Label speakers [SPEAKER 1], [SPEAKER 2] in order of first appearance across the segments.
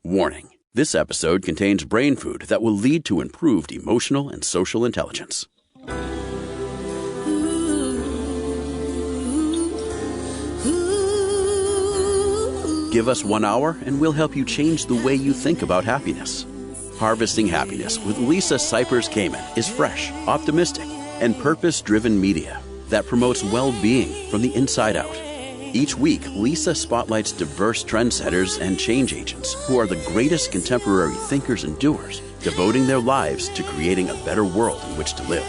[SPEAKER 1] Warning. This episode contains brain food that will lead to improved emotional and social intelligence. Give us 1 hour and we'll help you change the way you think about happiness. Harvesting Happiness with Lisa Cypers Kamen is fresh, optimistic, and purpose-driven media that promotes well-being from the inside out. Each week, Lisa spotlights diverse trendsetters and change agents who are the greatest contemporary thinkers and doers, devoting their lives to creating a better world in which to live.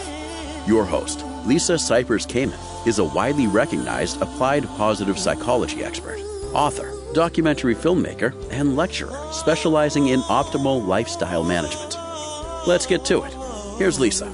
[SPEAKER 1] Your host, Lisa Cypers Kamen, is a widely recognized applied positive psychology expert, author, documentary filmmaker, and lecturer specializing in optimal lifestyle management. Let's get to it. Here's Lisa.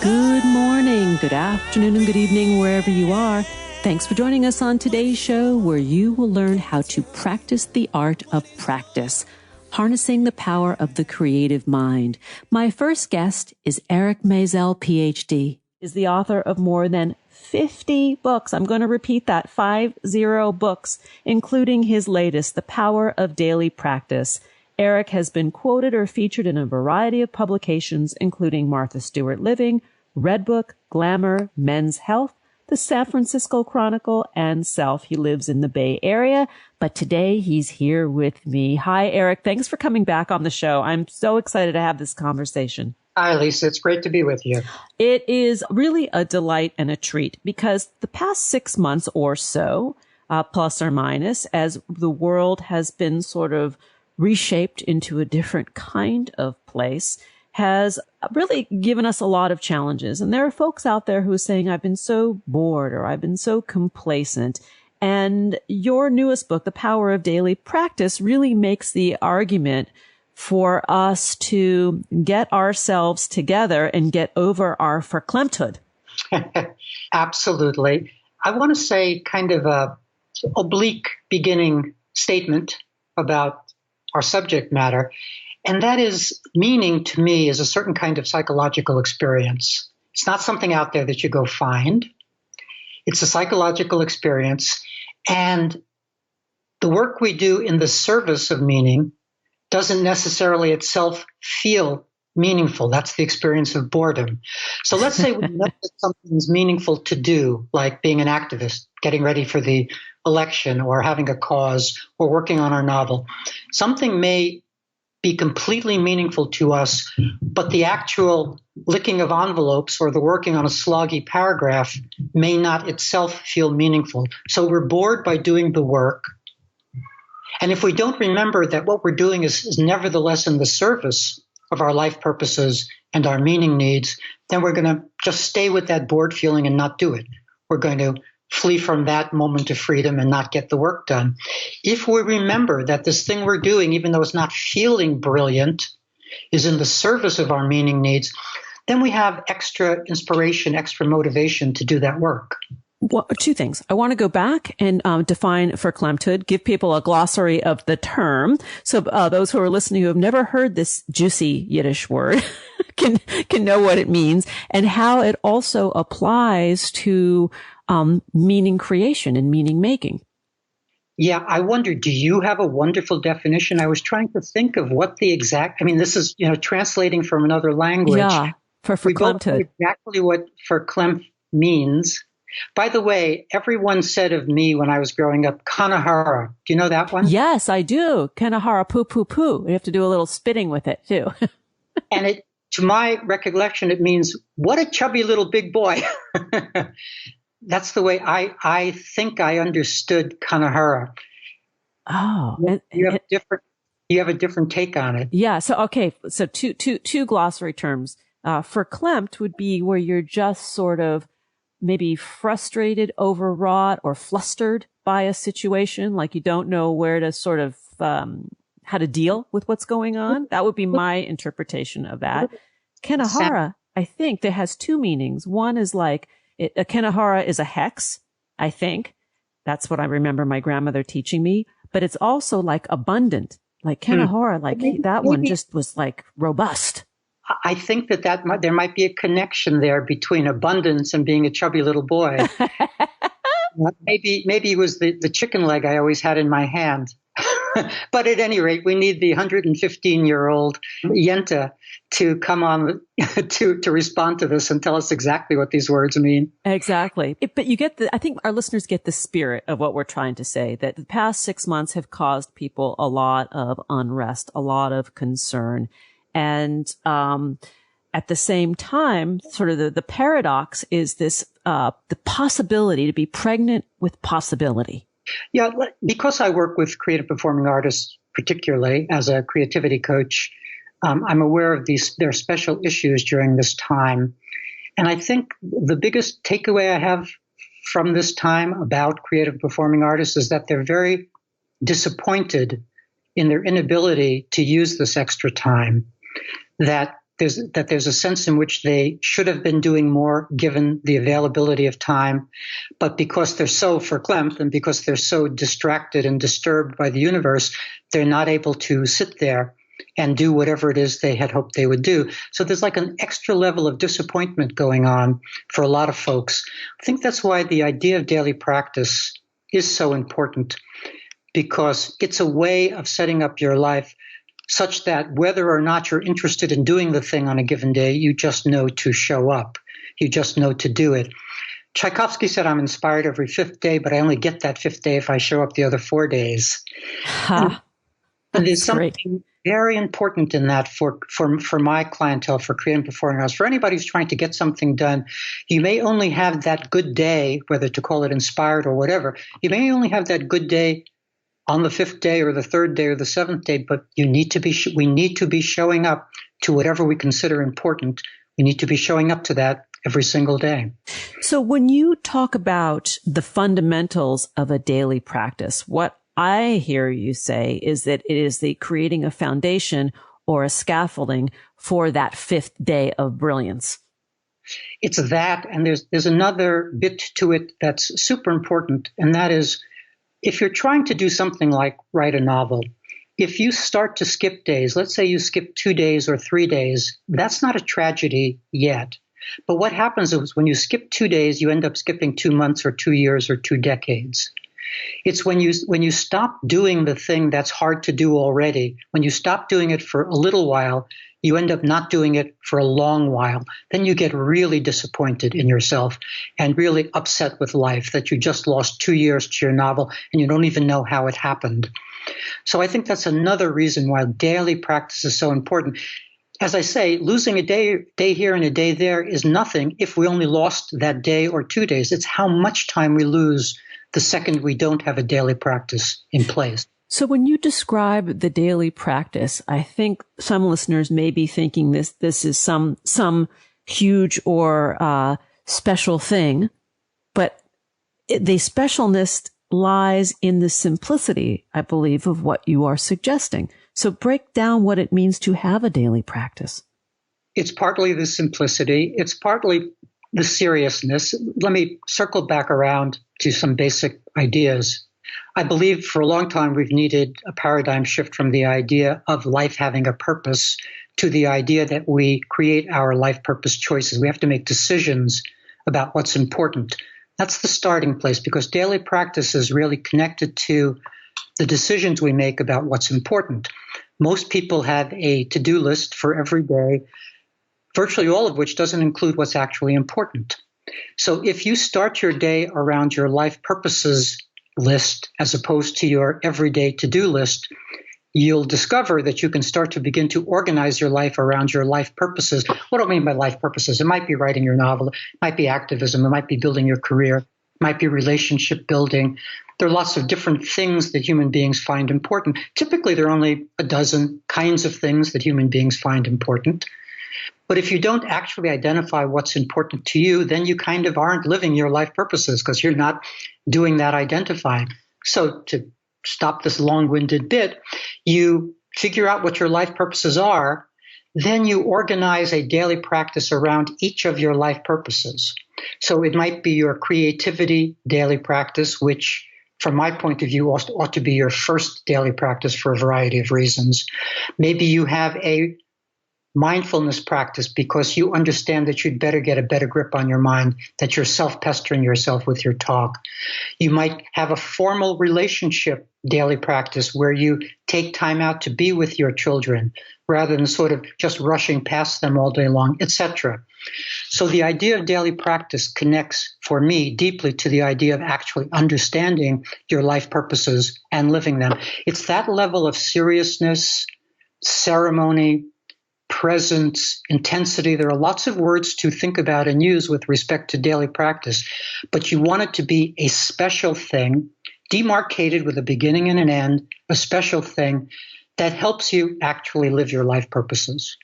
[SPEAKER 2] Good morning, good afternoon, and good evening, wherever you are. Thanks for joining us on today's show, where you will learn how to practice the art of practice, harnessing the power of the creative mind. My first guest is Eric Maisel, Ph.D., is the author of more than 50 books. I'm going to repeat that, 50 books, including his latest, The Power of Daily Practice. Eric has been quoted or featured in a variety of publications, including Martha Stewart Living, Redbook, Glamour, Men's Health, the San Francisco Chronicle, and Self. He lives in the Bay Area, but today he's here with me. Hi, Eric. Thanks for coming back on the show. I'm so excited to have this conversation.
[SPEAKER 3] Hi, Lisa. It's great to be with you.
[SPEAKER 2] It is really a delight and a treat because the past 6 months or so, plus or minus, as the world has been sort of reshaped into a different kind of place, has really given us a lot of challenges. And there are folks out there who are saying, I've been so bored or I've been so complacent. And your newest book, The Power of Daily Practice, really makes the argument for us to get ourselves together and get over our verklemmtheid.
[SPEAKER 3] Absolutely. I want to say kind of a oblique beginning statement about our subject matter, and that is meaning to me is a certain kind of psychological experience. It's not something out there that you go find. It's a psychological experience, and the work we do in the service of meaning doesn't necessarily itself feel meaningful. That's the experience of boredom. So let's say we know that something's meaningful to do, like being an activist, getting ready for the election, or having a cause, or working on our novel. Something may be completely meaningful to us, but the actual licking of envelopes or the working on a sloggy paragraph may not itself feel meaningful. So we're bored by doing the work. And if we don't remember that what we're doing is nevertheless in the service of our life purposes and our meaning needs, then we're going to just stay with that bored feeling and not do it. We're going to flee from that moment of freedom and not get the work done. If we remember that this thing we're doing, even though it's not feeling brilliant, is in the service of our meaning needs, then we have extra inspiration, extra motivation to do that work.
[SPEAKER 2] Well, two things. I want to go back and define verklemmtheid, give people a glossary of the term. So those who are listening who have never heard this juicy Yiddish word can know what it means and how it also applies to meaning creation and meaning making.
[SPEAKER 3] Yeah, I wonder, do you have a wonderful definition? I was trying to think of what the exact, this is, translating from another language.
[SPEAKER 2] Yeah, for verklemmtheid.
[SPEAKER 3] We both know exactly what verklempt means. By the way, everyone said of me when I was growing up, Kanahara. Do you know that one?
[SPEAKER 2] Yes, I do. Kanahara, poo, poo, poo. You have to do a little spitting with it, too.
[SPEAKER 3] And to my recollection, it means, what a chubby little big boy. That's the way I think I understood Kanahara.
[SPEAKER 2] Oh.
[SPEAKER 3] You have a different take on it.
[SPEAKER 2] Yeah. So, okay. So two glossary terms. Verklempt would be where you're just sort of maybe frustrated, overwrought, or flustered by a situation, like you don't know where to sort of, how to deal with what's going on. That would be my interpretation of that. Kanahara, I think, that has two meanings. One is like, a Kanahara is a hex, I think. That's what I remember my grandmother teaching me. But it's also like abundant, like Kanahara, like that one just was like robust.
[SPEAKER 3] I think there might be a connection there between abundance and being a chubby little boy. Maybe it was the chicken leg I always had in my hand. But at any rate, we need the 115-year-old Yenta to come on to respond to this and tell us exactly what these words mean.
[SPEAKER 2] Exactly. But you get I think our listeners get the spirit of what we're trying to say, that the past 6 months have caused people a lot of unrest, a lot of concern. And, at the same time, sort of the paradox is this, the possibility to be pregnant with possibility.
[SPEAKER 3] Yeah, because I work with creative performing artists, particularly as a creativity coach, I'm aware of their special issues during this time. And I think the biggest takeaway I have from this time about creative performing artists is that they're very disappointed in their inability to use this extra time, that there's a sense in which they should have been doing more given the availability of time, but because they're so verklempt and because they're so distracted and disturbed by the universe, they're not able to sit there and do whatever it is they had hoped they would do. So there's like an extra level of disappointment going on for a lot of folks. I think that's why the idea of daily practice is so important, because it's a way of setting up your life such that whether or not you're interested in doing the thing on a given day, you just know to show up. You just know to do it. Tchaikovsky said, I'm inspired every fifth day, but I only get that fifth day if I show up the other 4 days. And there's something very important in that for my clientele, for creative performing artists, for anybody who's trying to get something done. You may only have that good day, whether to call it inspired or whatever. You may only have that good day on the fifth day or the third day or the seventh day, but we need to be showing up to whatever we consider important. We need to be showing up to that every single day.
[SPEAKER 2] So when you talk about the fundamentals of a daily practice, what I hear you say is that it is the creating a foundation or a scaffolding for that fifth day of brilliance.
[SPEAKER 3] It's that, and there's another bit to it that's super important, and that is, if you're trying to do something like write a novel, if you start to skip days, let's say you skip 2 days or 3 days, that's not a tragedy yet. But what happens is when you skip 2 days, you end up skipping 2 months or 2 years or 2 decades. It's when you stop doing the thing that's hard to do already, when you stop doing it for a little while, you end up not doing it for a long while. Then you get really disappointed in yourself and really upset with life that you just lost 2 years to your novel and you don't even know how it happened. So I think that's another reason why daily practice is so important. As I say, losing a day here and a day there is nothing if we only lost that day or 2 days. It's how much time we lose the second we don't have a daily practice in place.
[SPEAKER 2] So when you describe the daily practice, I think some listeners may be thinking this is some huge or special thing, but the specialness lies in the simplicity, I believe, of what you are suggesting. So break down what it means to have a daily practice.
[SPEAKER 3] It's partly the simplicity. It's partly the seriousness. Let me circle back around to some basic ideas. I believe for a long time we've needed a paradigm shift from the idea of life having a purpose to the idea that we create our life purpose choices. We have to make decisions about what's important. That's the starting place, because daily practice is really connected to the decisions we make about what's important. Most people have a to-do list for every day, virtually all of which doesn't include what's actually important. So if you start your day around your life purposes list as opposed to your everyday to-do list, you'll discover that you can start to begin to organize your life around your life purposes. What do I mean by life purposes? It might be writing your novel, it might be activism, it might be building your career, it might be relationship building. There are lots of different things that human beings find important. Typically, there are only a dozen kinds of things that human beings find important. But if you don't actually identify what's important to you, then you kind of aren't living your life purposes because you're not doing that identifying. So to stop this long-winded bit, you figure out what your life purposes are, then you organize a daily practice around each of your life purposes. So it might be your creativity daily practice, which from my point of view ought to be your first daily practice for a variety of reasons. Maybe you have a mindfulness practice because you understand that you'd better get a better grip on your mind, that you're self-pestering yourself with your talk. You might have a formal relationship daily practice where you take time out to be with your children rather than sort of just rushing past them all day long, etc. So the idea of daily practice connects for me deeply to the idea of actually understanding your life purposes and living them. It's that level of seriousness, ceremony, presence, intensity. There are lots of words to think about and use with respect to daily practice, but you want it to be a special thing, demarcated with a beginning and an end, a special thing that helps you actually live your life purposes.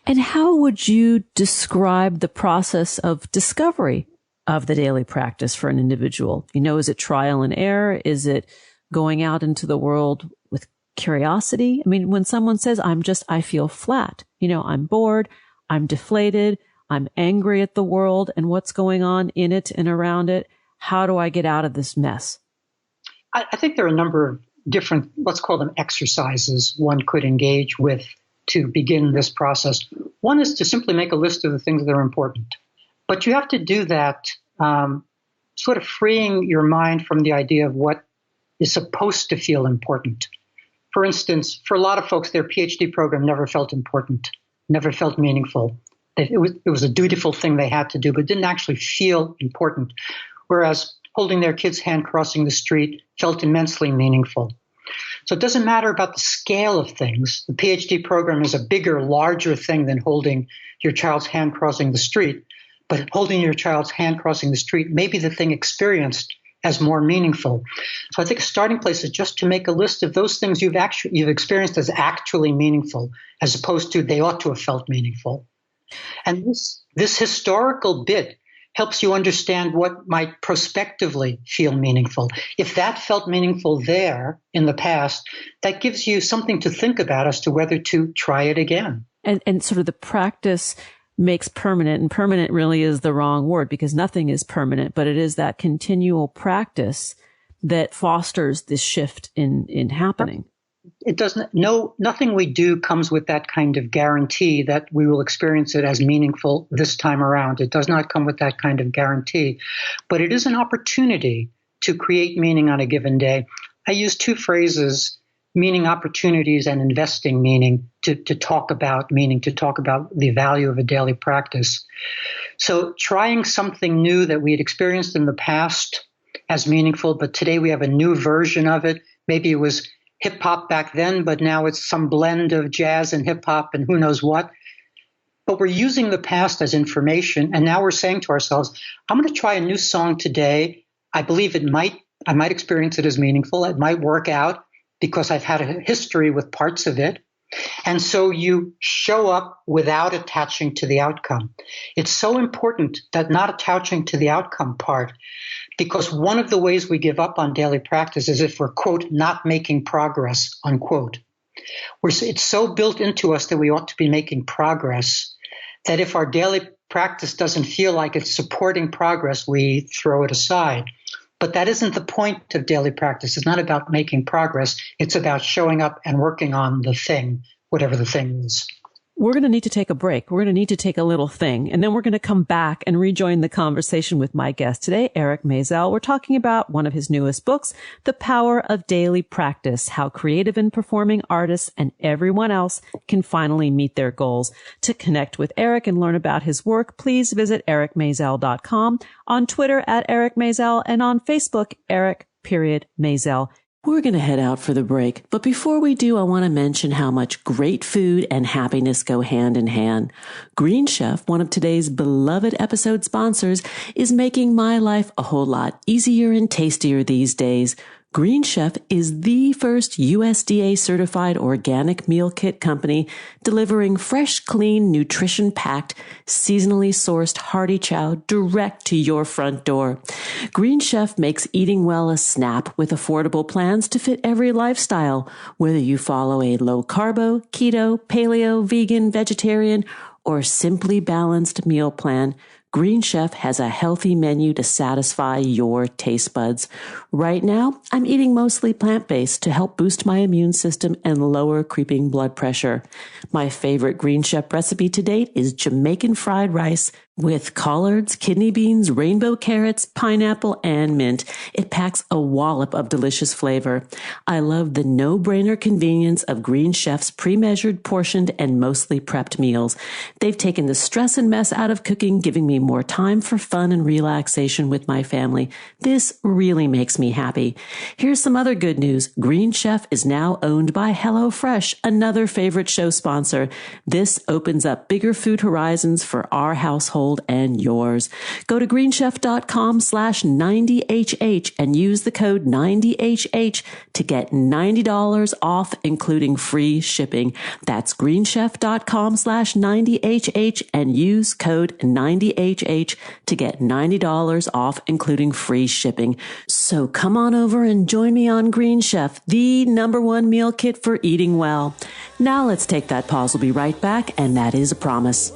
[SPEAKER 2] And how would you describe the process of discovery of the daily practice for an individual? Is it trial and error? Is it going out into the world with curiosity? I mean, when someone says, I feel flat, I'm bored, I'm deflated, I'm angry at the world and what's going on in it and around it. How do I get out of this mess?
[SPEAKER 3] I think there are a number of different, let's call them exercises one could engage with to begin this process. One is to simply make a list of the things that are important. But you have to do that sort of freeing your mind from the idea of what is supposed to feel important. For instance, for a lot of folks, their Ph.D. program never felt important, never felt meaningful. It was a dutiful thing they had to do, but didn't actually feel important. Whereas holding their kid's hand crossing the street felt immensely meaningful. So it doesn't matter about the scale of things. The Ph.D. program is a bigger, larger thing than holding your child's hand crossing the street. But holding your child's hand crossing the street may be the thing experienced as more meaningful. So I think a starting place is just to make a list of those things you've experienced as actually meaningful, as opposed to they ought to have felt meaningful. And this historical bit helps you understand what might prospectively feel meaningful. If that felt meaningful there in the past, that gives you something to think about as to whether to try it again.
[SPEAKER 2] And sort of the practice makes permanent, and permanent really is the wrong word because nothing is permanent, but it is that continual practice that fosters this shift in happening.
[SPEAKER 3] It doesn't, nothing we do comes with that kind of guarantee that we will experience it as meaningful this time around. It does not come with that kind of guarantee, but it is an opportunity to create meaning on a given day. I use two phrases, meaning opportunities and investing meaning, to talk about meaning, to talk about the value of a daily practice. So trying something new that we had experienced in the past as meaningful, but today we have a new version of it. Maybe it was hip hop back then, but now it's some blend of jazz and hip hop and who knows what. But we're using the past as information. And now we're saying to ourselves, I'm going to try a new song today. I believe I might experience it as meaningful. It might work out because I've had a history with parts of it. And so you show up without attaching to the outcome. It's so important that not attaching to the outcome part, because one of the ways we give up on daily practice is if we're, quote, not making progress, unquote. It's so built into us that we ought to be making progress that if our daily practice doesn't feel like it's supporting progress, we throw it aside. But that isn't the point of daily practice. It's not about making progress. It's about showing up and working on the thing, whatever the thing is.
[SPEAKER 2] We're going to need to take a break. We're going to need to take a little thing, and then we're going to come back and rejoin the conversation with my guest today, Eric Maisel. We're talking about one of his newest books, The Power of Daily Practice, How Creative and Performing Artists and Everyone Else Can Finally Meet Their Goals. To connect with Eric and learn about his work, please visit ericmaisel.com, on Twitter at Eric Maisel, and on Facebook, Eric.Maisel. We're going to head out for the break, but before we do, I want to mention how much great food and happiness go hand in hand. Green Chef, one of today's beloved episode sponsors, is making my life a whole lot easier and tastier these days. Green Chef is the first USDA certified organic meal kit company delivering fresh, clean, nutrition-packed, seasonally sourced hearty chow direct to your front door. Green Chef makes eating well a snap with affordable plans to fit every lifestyle, whether you follow a low-carbo, keto, paleo, vegan, vegetarian, or simply balanced meal plan. Green Chef has a healthy menu to satisfy your taste buds. Right now, I'm eating mostly plant-based to help boost my immune system and lower creeping blood pressure. My favorite Green Chef recipe to date is Jamaican fried rice with collards, kidney beans, rainbow carrots, pineapple, and mint. It packs a wallop of delicious flavor. I love the no-brainer convenience of Green Chef's pre-measured, portioned, and mostly prepped meals. They've taken the stress and mess out of cooking, giving me more time for fun and relaxation with my family. This really makes me happy. Here's some other good news. Green Chef is now owned by HelloFresh, another favorite show sponsor. This opens up bigger food horizons for our household and yours. Go to greenchef.com/90HH and use the code 90HH to get $90 off, including free shipping. That's greenchef.com/90HH and use code 90HH to get $90 off, including free shipping. So come on over and join me on Green Chef, the #1 meal kit for eating well. Now let's take that pause. We'll be right back, and that is a promise.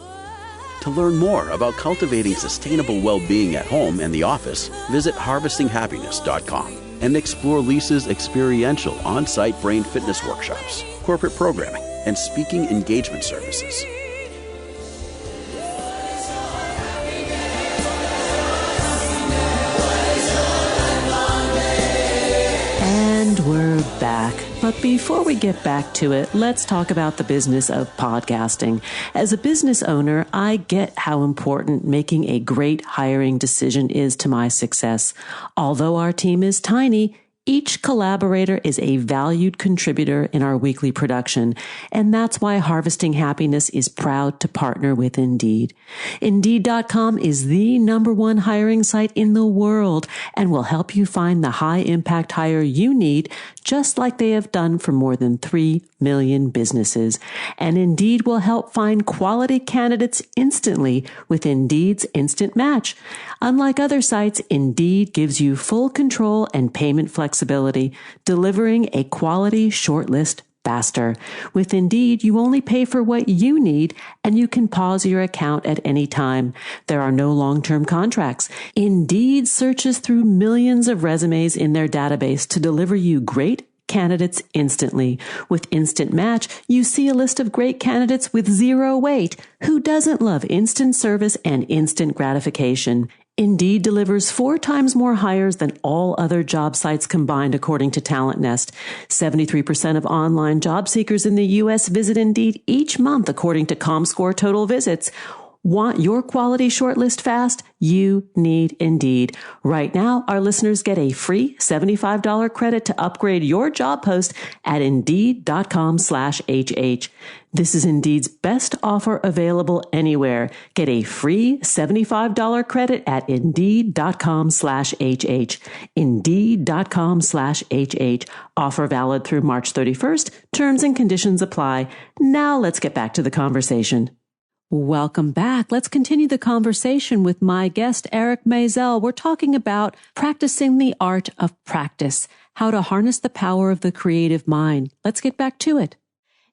[SPEAKER 1] To learn more about cultivating sustainable well-being at home and the office, visit harvestinghappiness.com and explore Lisa's experiential on-site brain fitness workshops, corporate programming, and speaking engagement services.
[SPEAKER 2] And we're back. But before we get back to it, let's talk about the business of podcasting. As a business owner, I get how important making a great hiring decision is to my success. Although our team is tiny, each collaborator is a valued contributor in our weekly production, and that's why Harvesting Happiness is proud to partner with Indeed. Indeed.com is the #1 hiring site in the world and will help you find the high-impact hire you need, just like they have done for more than 3 million businesses. And Indeed will help find quality candidates instantly with Indeed's Instant Match. Unlike other sites, Indeed gives you full control and payment flexibility, delivering a quality shortlist faster. With Indeed, you only pay for what you need, and you can pause your account at any time. There are no long-term contracts. Indeed searches through millions of resumes in their database to deliver you great candidates instantly. With Instant Match, you see a list of great candidates with zero wait. Who doesn't love instant service and instant gratification? Indeed delivers 4 times more hires than all other job sites combined, according to Talent Nest. 73% of online job seekers in the U.S. visit Indeed each month, according to ComScore Total Visits. Want your quality shortlist fast? You need Indeed. Right now, our listeners get a free $75 credit to upgrade your job post at Indeed.com/HH. This is Indeed's best offer available anywhere. Get a free $75 credit at Indeed.com/HH. Indeed.com/HH. Offer valid through March 31st. Terms and conditions apply. Now let's get back to the conversation. Welcome back. Let's continue the conversation with my guest, Eric Maisel. We're talking about practicing the art of practice, how to harness the power of the creative mind. Let's get back to it.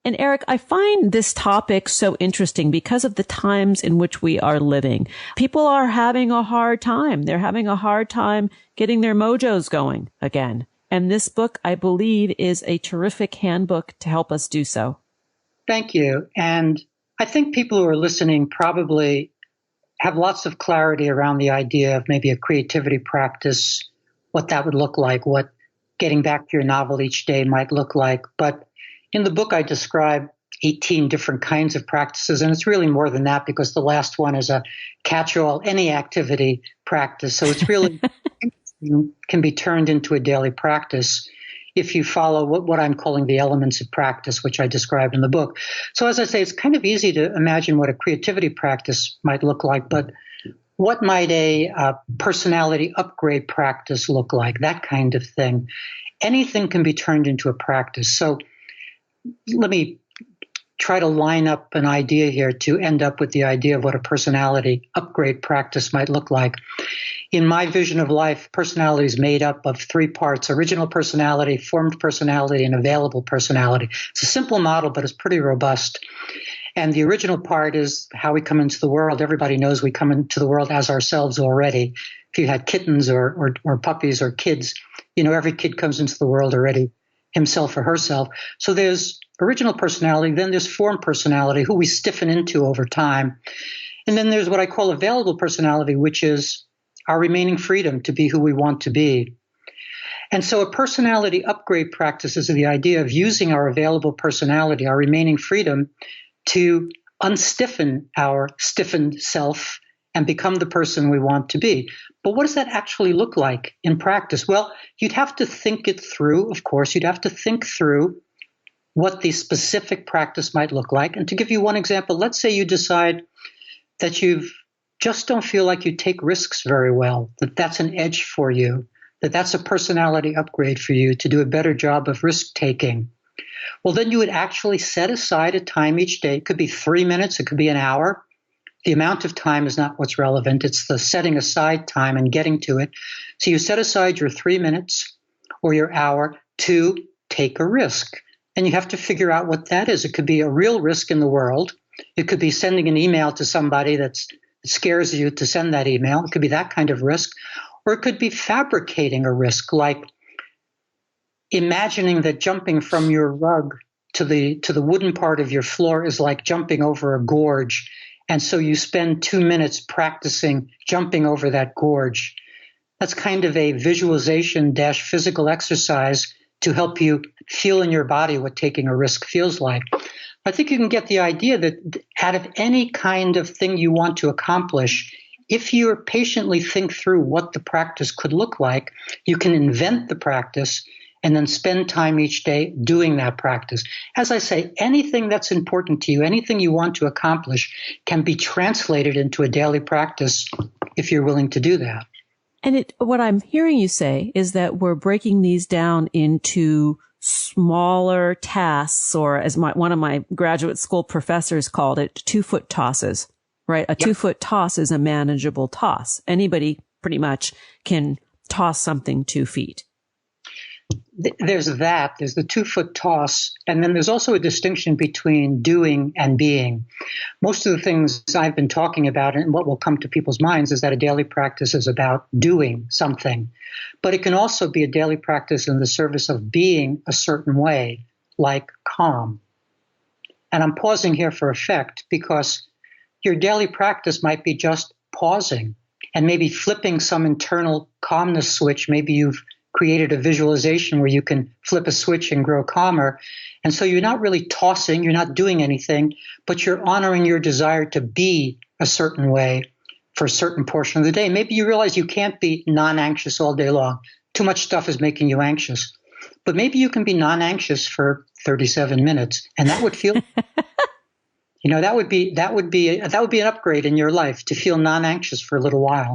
[SPEAKER 2] And Eric, I find this topic so interesting because of the times in which we are living. People are having a hard time. They're having a hard time getting their mojos going again. And this book, I believe, is a terrific handbook to help us do so.
[SPEAKER 3] Thank you. And I think people who are listening probably have lots of clarity around the idea of maybe a creativity practice, what that would look like, what getting back to your novel each day might look like. But in the book, I describe 18 different kinds of practices, and it's really more than that because the last one is a catch-all, any activity practice. So it's really can be turned into a daily practice if you follow what I'm calling the elements of practice, which I described in the book. So as I say, it's kind of easy to imagine what a creativity practice might look like, but what might a personality upgrade practice look like? That kind of thing. Anything can be turned into a practice. So let me try to line up an idea here to end up with the idea of what a personality upgrade practice might look like. In my vision of life, personality is made up of 3 parts: original personality, formed personality, and available personality. It's a simple model, but it's pretty robust. And the original part is how we come into the world. Everybody knows we come into the world as ourselves already. If you had kittens or puppies or kids, every kid comes into the world already himself or herself. So there's original personality, then there's formed personality, who we stiffen into over time. And then there's what I call available personality, which is our remaining freedom to be who we want to be. And so a personality upgrade practice is the idea of using our available personality, our remaining freedom, to unstiffen our stiffened self and become the person we want to be. But what does that actually look like in practice? Well, you'd have to think it through, of course. You'd have to think through what the specific practice might look like. And to give you one example, let's say you decide that you just don't feel like you take risks very well, that that's an edge for you, that that's a personality upgrade for you to do a better job of risk taking. Well, then you would actually set aside a time each day. It could be 3 minutes, it could be an hour. The amount of time is not what's relevant. It's the setting aside time and getting to it. So you set aside your 3 minutes or your hour to take a risk. And you have to figure out what that is. It could be a real risk in the world. It could be sending an email to somebody that scares you to send that email. It could be that kind of risk. Or it could be fabricating a risk, like imagining that jumping from your rug to the wooden part of your floor is like jumping over a gorge. And so you spend 2 minutes practicing jumping over that gorge. That's kind of a visualization / physical exercise to help you feel in your body what taking a risk feels like. I think you can get the idea that out of any kind of thing you want to accomplish, if you patiently think through what the practice could look like, you can invent the practice and then spend time each day doing that practice. As I say, anything that's important to you, anything you want to accomplish can be translated into a daily practice if you're willing to do that.
[SPEAKER 2] And what I'm hearing you say is that we're breaking these down into smaller tasks, or as one of my graduate school professors called it, 2-foot tosses, right? A 2-foot toss is a manageable toss. Anybody pretty much can toss something 2 feet.
[SPEAKER 3] There's that. There's the 2-foot toss. And then there's also a distinction between doing and being. Most of the things I've been talking about and what will come to people's minds is that a daily practice is about doing something. But it can also be a daily practice in the service of being a certain way, like calm. And I'm pausing here for effect because your daily practice might be just pausing and maybe flipping some internal calmness switch. Maybe you've created a visualization where you can flip a switch and grow calmer. And so you're not really tossing, you're not doing anything, but you're honoring your desire to be a certain way for a certain portion of the day. Maybe you realize you can't be non-anxious all day long. Too much stuff is making you anxious. But maybe you can be non-anxious for 37 minutes, and that would feel that would be an upgrade in your life, to feel non-anxious for a little while.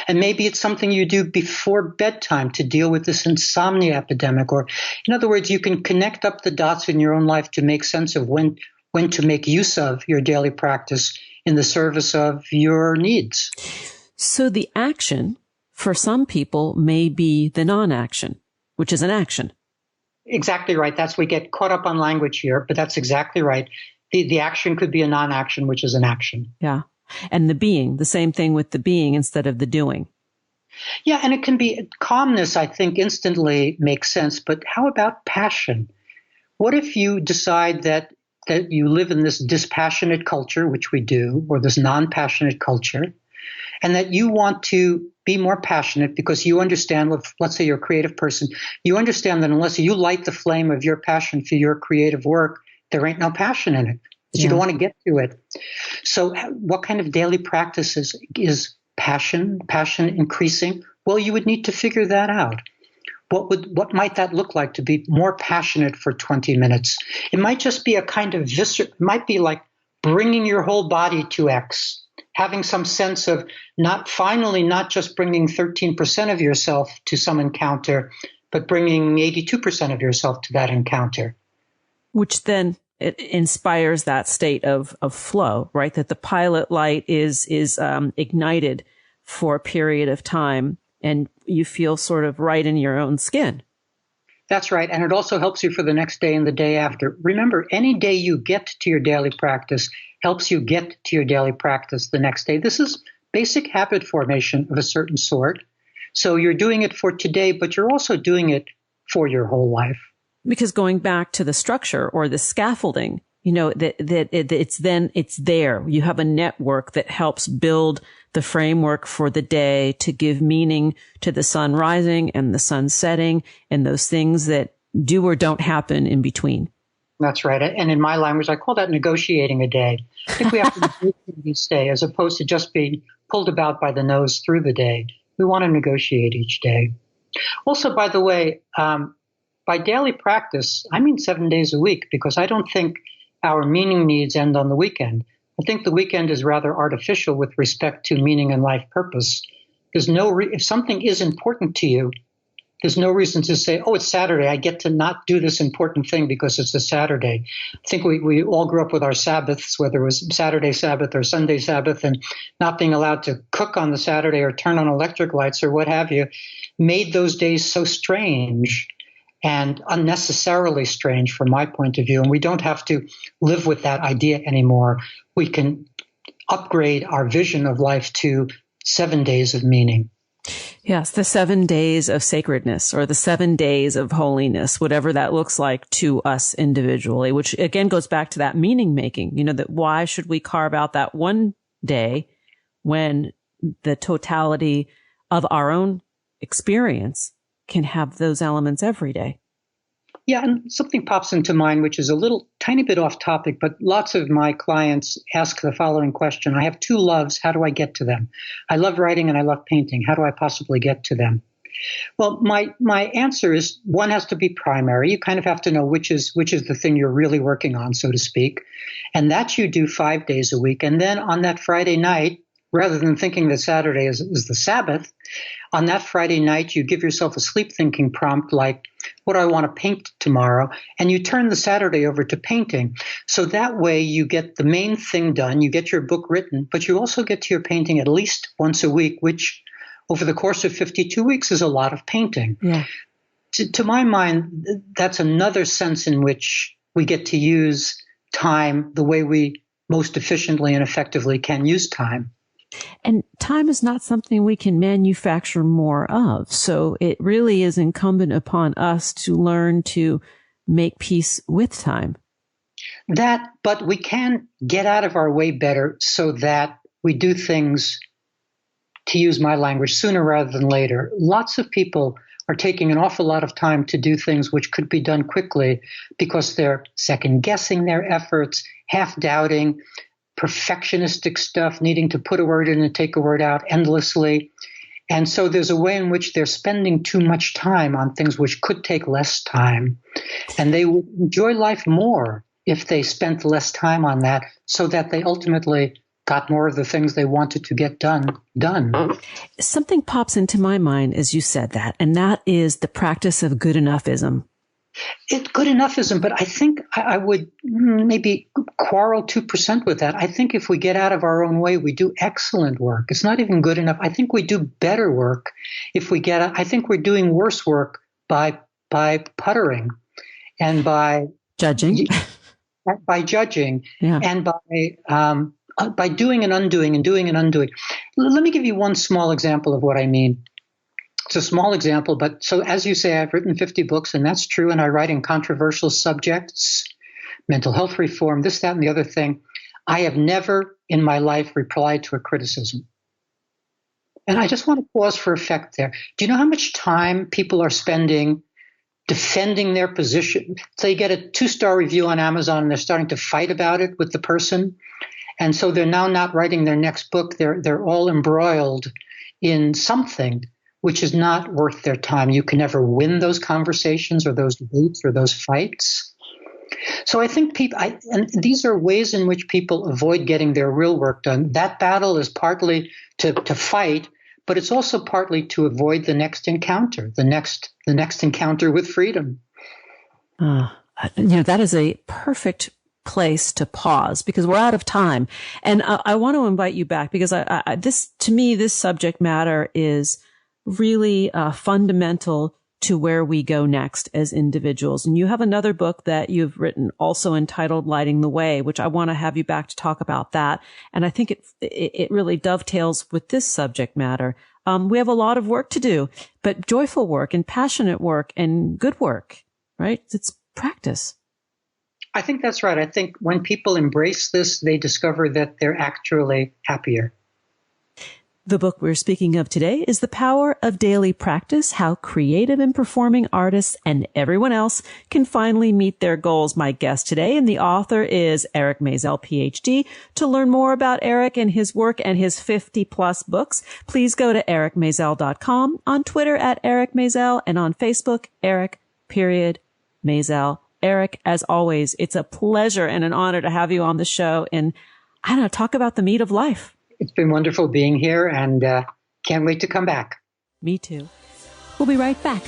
[SPEAKER 3] And maybe it's something you do before bedtime to deal with this insomnia epidemic. Or, in other words, you can connect up the dots in your own life to make sense of when to make use of your daily practice in the service of your needs.
[SPEAKER 2] So the action for some people may be the non-action, which is an action.
[SPEAKER 3] Exactly right. We get caught up on language here, but that's exactly right. The action could be a non-action, which is an action.
[SPEAKER 2] Yeah. And the being, the same thing with the being instead of the doing.
[SPEAKER 3] Yeah, and it can be calmness, I think, instantly makes sense. But how about passion? What if you decide that you live in this dispassionate culture, which we do, or this non-passionate culture, and that you want to be more passionate because you understand, let's say you're a creative person, you understand that unless you light the flame of your passion for your creative work, there ain't no passion in it. You don't want to get to it. So what kind of daily practice is passion increasing? Well, you would need to figure that out. What might that look like to be more passionate for 20 minutes? It might just be a kind of it might be like bringing your whole body to X, having some sense of not just bringing 13% of yourself to some encounter, but bringing 82% of yourself to that encounter.
[SPEAKER 2] Which then it inspires that state of flow, right? That the pilot light is ignited for a period of time and you feel sort of right in your own skin.
[SPEAKER 3] That's right. And it also helps you for the next day and the day after. Remember, any day you get to your daily practice helps you get to your daily practice the next day. This is basic habit formation of a certain sort. So you're doing it for today, but you're also doing it for your whole life.
[SPEAKER 2] Because going back to the structure or the scaffolding, it's there. You have a network that helps build the framework for the day to give meaning to the sun rising and the sun setting and those things that do or don't happen in between.
[SPEAKER 3] That's right. And in my language, I call that negotiating a day. I think we have to negotiate each day as opposed to just being pulled about by the nose through the day. We want to negotiate each day. Also, by the way, by daily practice, I mean 7 days a week, because I don't think our meaning needs end on the weekend. I think the weekend is rather artificial with respect to meaning and life purpose. There's if something is important to you, there's no reason to say, oh, it's Saturday, I get to not do this important thing because it's a Saturday. I think we all grew up with our Sabbaths, whether it was Saturday Sabbath or Sunday Sabbath, and not being allowed to cook on the Saturday or turn on electric lights or what have you, made those days so strange and unnecessarily strange from my point of view. And we don't have to live with that idea anymore. We can upgrade our vision of life to 7 days of meaning.
[SPEAKER 2] Yes, the 7 days of sacredness or the 7 days of holiness, whatever that looks like to us individually, which again goes back to that meaning making, that why should we carve out that one day when the totality of our own experience can have those elements every day?
[SPEAKER 3] Yeah, and something pops into mind, which is a little tiny bit off topic, but lots of my clients ask the following question. I have two loves. How do I get to them? I love writing and I love painting. How do I possibly get to them? Well, my answer is one has to be primary. You kind of have to know which is the thing you're really working on, so to speak. And that you do 5 days a week. And then on that Friday night, rather than thinking that Saturday is the Sabbath, on that Friday night, you give yourself a sleep thinking prompt like, what do I want to paint tomorrow? And you turn the Saturday over to painting. So that way you get the main thing done, you get your book written, but you also get to your painting at least once a week, which over the course of 52 weeks is a lot of painting.
[SPEAKER 2] Yeah.
[SPEAKER 3] To my mind, that's another sense in which we get to use time the way we most efficiently and effectively can use time.
[SPEAKER 2] And time is not something we can manufacture more of. So it really is incumbent upon us to learn to make peace with time.
[SPEAKER 3] But we can get out of our way better so that we do things, to use my language, sooner rather than later. Lots of people are taking an awful lot of time to do things which could be done quickly because they're second-guessing their efforts, half-doubting, perfectionistic stuff, needing to put a word in and take a word out endlessly. And so there's a way in which they're spending too much time on things which could take less time. And they would enjoy life more if they spent less time on that so that they ultimately got more of the things they wanted to get done.
[SPEAKER 2] Something pops into my mind as you said that, and that is the practice of good enoughism.
[SPEAKER 3] It's good enoughism, but I think I would maybe quarrel 2% with that. I think if we get out of our own way, we do excellent work. It's not even good enough. I think we do better work if we get out. I think we're doing worse work by puttering and by
[SPEAKER 2] judging,
[SPEAKER 3] yeah. And by doing and undoing and doing and undoing. Let me give you one small example of what I mean. It's a small example, but so as you say, I've written 50 books, and that's true, and I write in controversial subjects, mental health reform, this, that, and the other thing. I have never in my life replied to a criticism. And I just want to pause for effect there. Do you know how much time people are spending defending their position? So you get a 2-star review on Amazon, and they're starting to fight about it with the person. And so they're now not writing their next book. They're all embroiled in something which is not worth their time. You can never win those conversations or those debates or those fights. So I think and these are ways in which people avoid getting their real work done. That battle is partly to fight, but it's also partly to avoid the next encounter, the next encounter with freedom.
[SPEAKER 2] That is a perfect place to pause because we're out of time. And I want to invite you back because to me, this subject matter is really fundamental to where we go next as individuals. And you have another book that you've written also entitled Lighting the Way, which I want to have you back to talk about that. And I think it really dovetails with this subject matter. We have a lot of work to do, but joyful work and passionate work and good work, right? It's practice.
[SPEAKER 3] I think that's right. I think when people embrace this, they discover that they're actually happier.
[SPEAKER 2] The book we're speaking of today is The Power of Daily Practice, How Creative and Performing Artists and Everyone Else Can Finally Meet Their Goals. My guest today and the author is Eric Maisel, Ph.D. To learn more about Eric and his work and his 50-plus books, please go to ericmaisel.com, on Twitter at Eric Maisel, and on Facebook, Eric.Maisel. Eric, as always, it's a pleasure and an honor to have you on the show and, I don't know, talk about the meat of life.
[SPEAKER 3] It's been wonderful being here and can't wait to come back.
[SPEAKER 2] Me too. We'll be right back.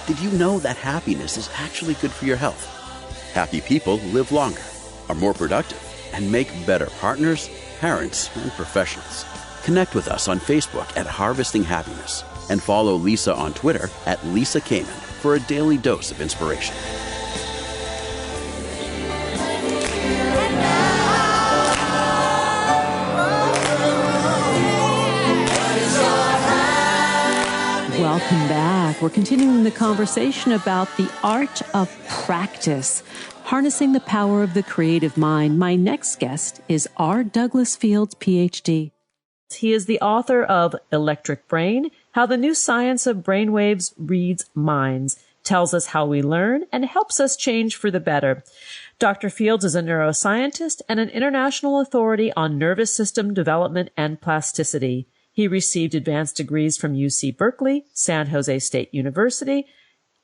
[SPEAKER 1] Did you know that happiness is actually good for your health? Happy people live longer, are more productive, and make better partners, parents, and professionals. Connect with us on Facebook at Harvesting Happiness and follow Lisa on Twitter at Lisa Kamen for a daily dose of inspiration.
[SPEAKER 2] Welcome back. We're continuing the conversation about the art of practice, harnessing the power of the creative mind. My next guest is R. Douglas Fields, Ph.D. He is the author of Electric Brain, How the New Science of Brainwaves Reads Minds, tells us how we learn, and helps us change for the better. Dr. Fields is a neuroscientist and an international authority on nervous system development and plasticity. He received advanced degrees from UC Berkeley, San Jose State University,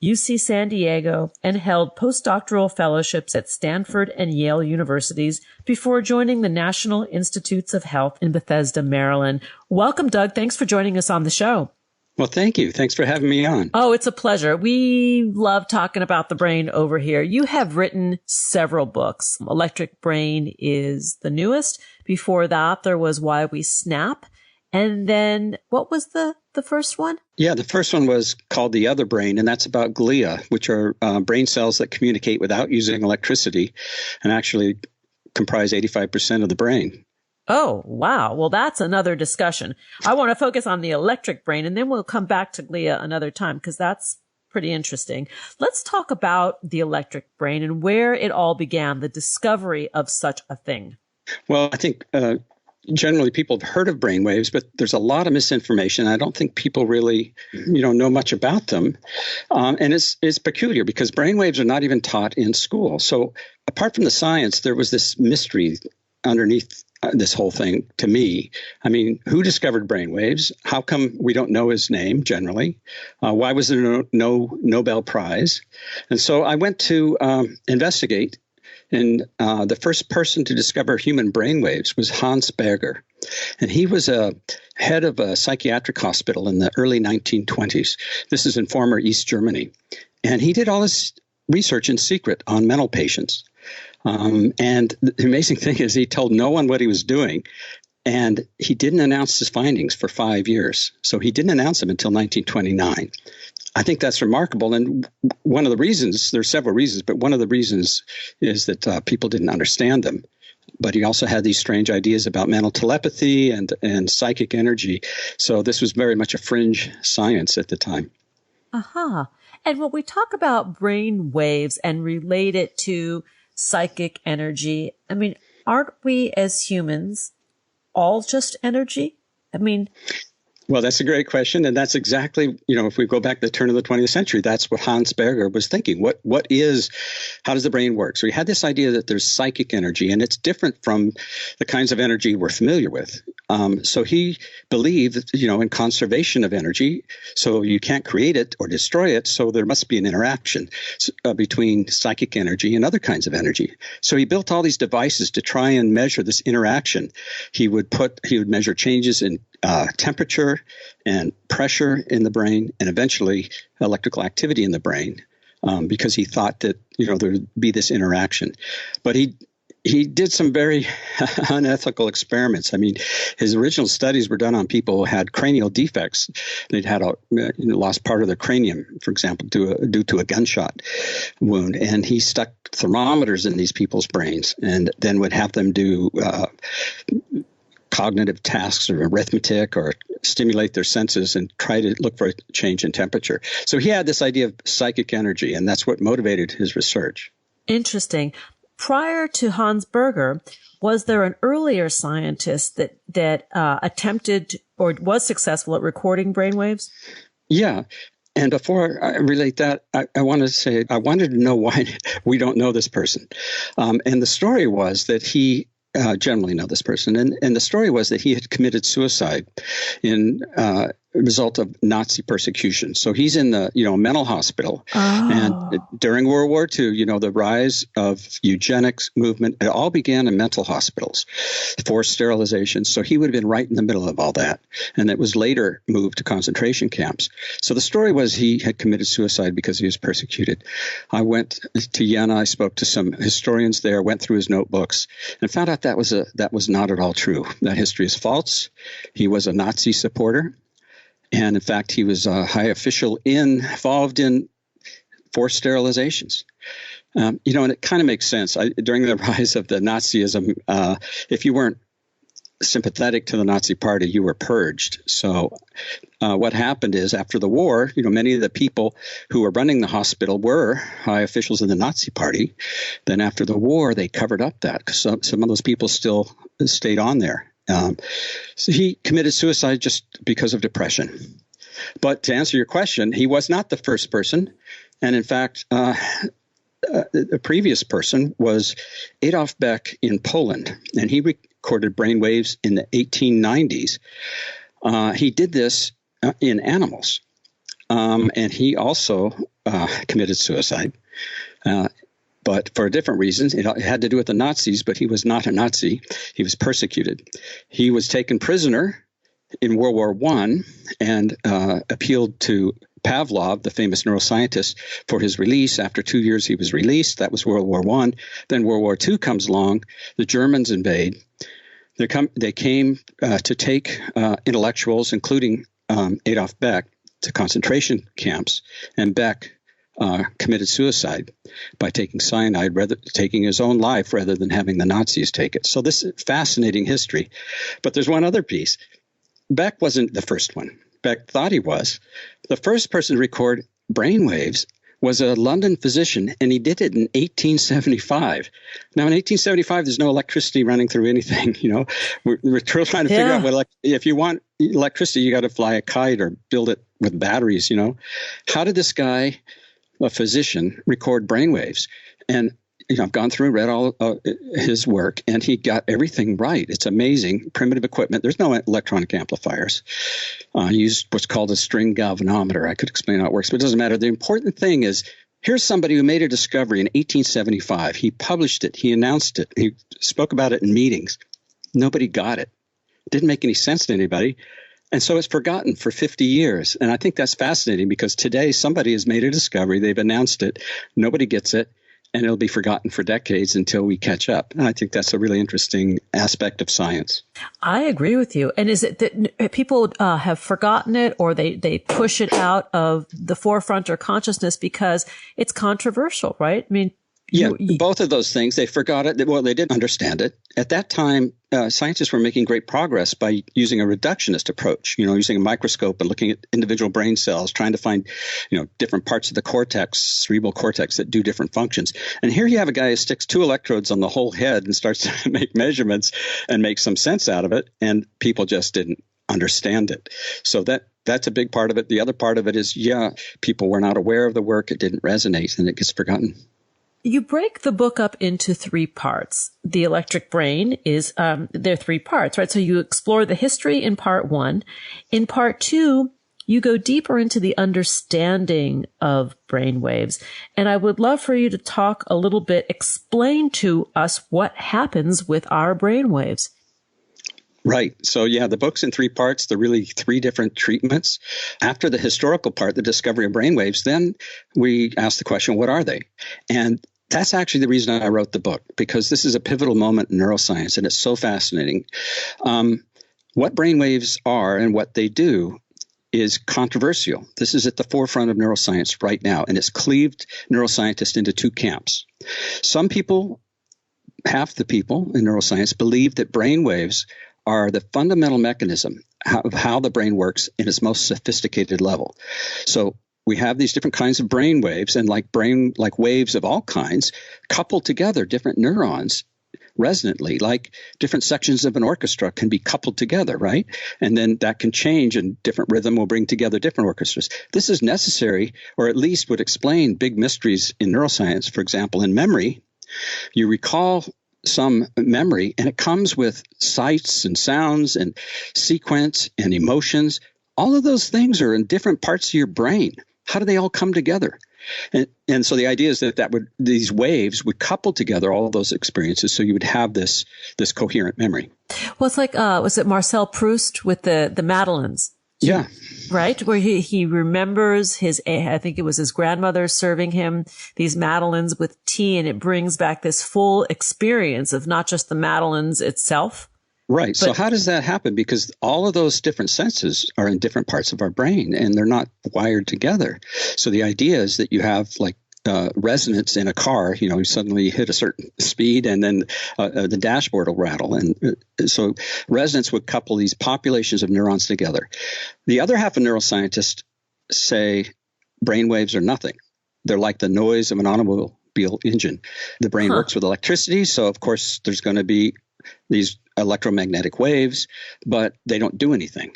[SPEAKER 2] UC San Diego, and held postdoctoral fellowships at Stanford and Yale universities before joining the National Institutes of Health in Bethesda, Maryland. Welcome, Doug. Thanks for joining us on the show.
[SPEAKER 4] Well, thank you. Thanks for having me on.
[SPEAKER 2] Oh, it's a pleasure. We love talking about the brain over here. You have written several books. Electric Brain is the newest. Before that, there was Why We Snap. And then what was the first one?
[SPEAKER 4] Yeah, the first one was called The Other Brain, and that's about glia, which are brain cells that communicate without using electricity and actually comprise 85% of the brain.
[SPEAKER 2] Oh, wow. Well, that's another discussion. I want to focus on the electric brain, and then we'll come back to glia another time because that's pretty interesting. Let's talk about the electric brain and where it all began, the discovery of such a thing.
[SPEAKER 4] Well, I think generally people have heard of brainwaves, but there's a lot of misinformation. I don't think people really, know much about them. And it's peculiar because brainwaves are not even taught in school. So apart from the science, there was this mystery underneath this whole thing to me. I mean, who discovered brainwaves? How come we don't know his name generally? Why was there no Nobel Prize? And so I went to investigate. And the first person to discover human brainwaves was Hans Berger. And he was a head of a psychiatric hospital in the early 1920s. This is in former East Germany. And he did all this research in secret on mental patients. And the amazing thing is he told no one what he was doing. And he didn't announce his findings for 5 years. So he didn't announce them until 1929. I think that's remarkable. And one of the reasons, there's several reasons, but one of the reasons is that people didn't understand them. But he also had these strange ideas about mental telepathy and psychic energy. So this was very much a fringe science at the time.
[SPEAKER 2] Uh-huh. And when we talk about brain waves and relate it to psychic energy, I mean, aren't we as humans all just energy? I mean...
[SPEAKER 4] Well, that's a great question. And that's exactly, if we go back to the turn of the 20th century, that's what Hans Berger was thinking. How does the brain work? So he had this idea that there's psychic energy, and it's different from the kinds of energy we're familiar with. So he believed, in conservation of energy. So you can't create it or destroy it. So there must be an interaction between psychic energy and other kinds of energy. So he built all these devices to try and measure this interaction. He would measure changes in temperature and pressure in the brain, and eventually electrical activity in the brain, because he thought that there would be this interaction. But he he did some very unethical experiments. I mean, his original studies were done on people who had cranial defects. They'd had lost part of their cranium, for example, due to a gunshot wound. And he stuck thermometers in these people's brains and then would have them do cognitive tasks or arithmetic or stimulate their senses and try to look for a change in temperature. So he had this idea of psychic energy, and that's what motivated his research.
[SPEAKER 2] Interesting. Prior to Hans Berger, was there an earlier scientist that attempted or was successful at recording brainwaves?
[SPEAKER 4] Yeah. And before I relate that, I want to say I wanted to know why we don't know this person. And the story was that he generally know this person. And the story was that he had committed suicide in result of Nazi persecution. So he's in the mental hospital. And during World War II, the rise of eugenics movement, it all began in mental hospitals, forced sterilization. So he would have been right in the middle of all that. And it was later moved to concentration camps. So the story was he had committed suicide because he was persecuted. I went to Vienna. I spoke to some historians there, went through his notebooks, and found out that was not at all true. That history is false. He was a Nazi supporter. And in fact, he was a high official involved in forced sterilizations. And it kind of makes sense. During the rise of the Nazism, if you weren't sympathetic to the Nazi party, you were purged. So what happened is after the war, many of the people who were running the hospital were high officials in the Nazi party. Then after the war, they covered up that because some of those people still stayed on there. So he committed suicide just because of depression. But to answer your question, he was not the first person. And in fact, a previous person was Adolf Beck in Poland, and he recorded brainwaves in the 1890s. He did this in animals, and he also committed suicide. But for different reasons. It had to do with the Nazis, but he was not a Nazi. He was persecuted. He was taken prisoner in World War I and appealed to Pavlov, the famous neuroscientist, for his release. After 2 years, he was released. That was World War I. Then World War II comes along. The Germans invade. They came to take intellectuals, including Adolf Beck, to concentration camps. And Beck committed suicide by taking cyanide, taking his own life rather than having the Nazis take it. So this is fascinating history. But there's one other piece. Beck wasn't the first one. Beck thought he was. The first person to record brainwaves was a London physician, and he did it in 1875. Now, in 1875, there's no electricity running through anything. We're trying to figure out if you want electricity, you got to fly a kite or build it with batteries. How did this guy, a physician, record brainwaves? And I've gone through and read all his work, and he got everything right. It's amazing. Primitive equipment. There's no electronic amplifiers. He used what's called a string galvanometer. I could explain how it works, but it doesn't matter. The important thing is, here's somebody who made a discovery in 1875. He published it. He announced it. He spoke about it in meetings. Nobody got it. It didn't make any sense to anybody. And so it's forgotten for 50 years. And I think that's fascinating because today somebody has made a discovery. They've announced it. Nobody gets it. And it'll be forgotten for decades until we catch up. And I think that's a really interesting aspect of science.
[SPEAKER 2] I agree with you. And is it that people have forgotten it, or they push it out of the forefront or consciousness because it's controversial, right? I mean,
[SPEAKER 4] yeah, both of those things. They forgot it. Well, they didn't understand it. At that time, scientists were making great progress by using a reductionist approach, using a microscope and looking at individual brain cells, trying to find, different parts of the cortex, cerebral cortex that do different functions. And here you have a guy who sticks 2 electrodes on the whole head and starts to make measurements and make some sense out of it. And people just didn't understand it. So that's a big part of it. The other part of it is, people were not aware of the work. It didn't resonate, and it gets forgotten.
[SPEAKER 2] You break the book up into 3 parts. The electric brain is, there are 3 parts, right? So you explore the history in part 1. In part 2, you go deeper into the understanding of brainwaves. And I would love for you to talk a little bit, explain to us what happens with our brainwaves.
[SPEAKER 4] Right. So, the book's in 3 parts. They're really 3 different treatments. After the historical part, the discovery of brainwaves, then we ask the question, what are they? And That's actually the reason I wrote the book, because this is a pivotal moment in neuroscience, and it's so fascinating. What brainwaves are and what they do is controversial. This is at the forefront of neuroscience right now, and it's cleaved neuroscientists into two camps. Some people, half the people in neuroscience, believe that brainwaves are the fundamental mechanism of how the brain works in its most sophisticated level. So we have these different kinds of brain waves, and like waves of all kinds, coupled together different neurons resonantly, like different sections of an orchestra can be coupled together, right? And then that can change, and different rhythm will bring together different orchestras. This is necessary, or at least would explain big mysteries in neuroscience. For example, in memory, you recall some memory, and it comes with sights and sounds and sequence and emotions. All of those things are in different parts of your brain. How do they all come together? And so the idea is that these waves would couple together all of those experiences, so you would have this coherent memory.
[SPEAKER 2] Well, it's like, was it Marcel Proust with the Madeleines?
[SPEAKER 4] Yeah.
[SPEAKER 2] Right? Where he remembers I think it was his grandmother serving him these Madeleines with tea, and it brings back this full experience of not just the Madeleines itself.
[SPEAKER 4] Right. So how does that happen? Because all of those different senses are in different parts of our brain, and they're not wired together. So the idea is that you have like resonance in a car. You suddenly hit a certain speed, and then the dashboard will rattle. And so resonance would couple these populations of neurons together. The other half of neuroscientists say brainwaves are nothing. They're like the noise of an automobile engine. The brain works with electricity, so of course there's going to be these electromagnetic waves, but they don't do anything.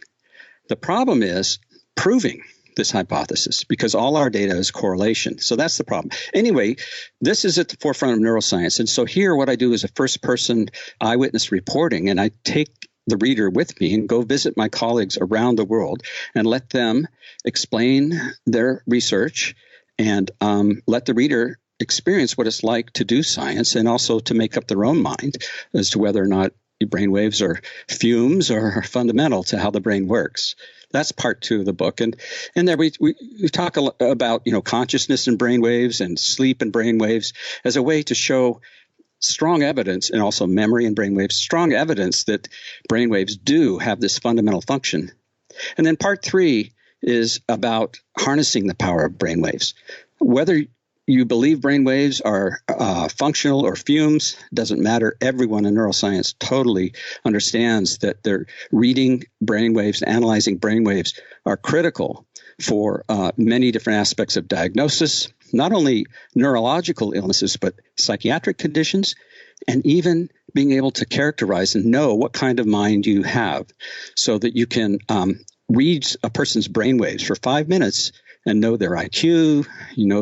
[SPEAKER 4] The problem is proving this hypothesis, because all our data is correlation. So that's the problem. Anyway, this is at the forefront of neuroscience. And so here what I do is a first-person eyewitness reporting, and I take the reader with me and go visit my colleagues around the world and let them explain their research, and let the reader experience what it's like to do science, and also to make up their own mind as to whether or not brainwaves are fumes or are fundamental to how the brain works. That's part 2 of the book. And there we talk about, consciousness and brainwaves and sleep and brainwaves as a way to show strong evidence, and also memory and brainwaves, strong evidence that brainwaves do have this fundamental function. And then part 3 is about harnessing the power of brainwaves. Whether you believe brainwaves are functional or fumes, doesn't matter. Everyone in neuroscience totally understands that they're reading brainwaves, analyzing brainwaves are critical for many different aspects of diagnosis, not only neurological illnesses, but psychiatric conditions, and even being able to characterize and know what kind of mind you have, so that you can read a person's brainwaves for 5 minutes and know their IQ,